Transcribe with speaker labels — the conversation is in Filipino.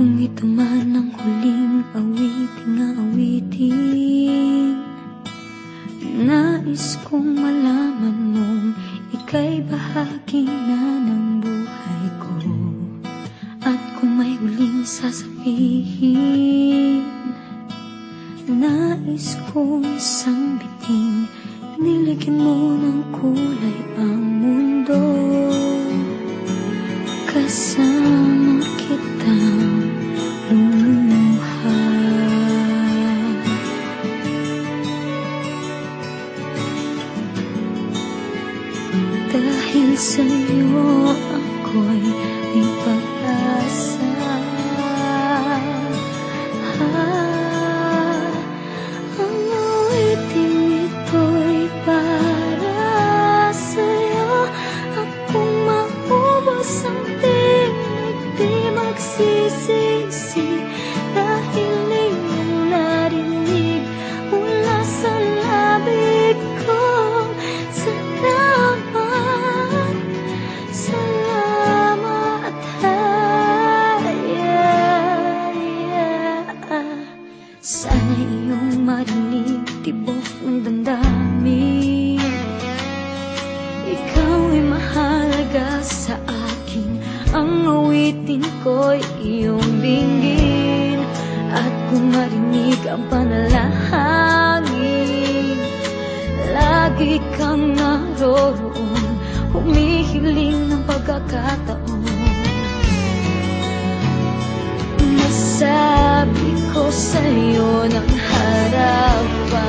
Speaker 1: Kung ito man ang huling awiting nais kong malaman mong ika'y bahagi na ng buhay ko. At kung may huling sasabihin, nais kong isang biting nilagyan mo ng kulay ang mundo. Kasama kitang lumuha. Dahil sa'yo ako'y may pag-asa. Ang awiting ito'y para sa'yo. At kung maubos ang tinig, di magsisisi. Dahil iyong narinig mula sa labig ko. Salamat, salamat, sana iyong marinig tibok ng damdamin. Ikaw ay mahalaga sa akin. Ang awitin ko'y iyong dinggin. At kung marinig ang panalangin, lagi kang naroroon, humihiling ng pagkakataon. Masabi ko sa'yo ng harapan,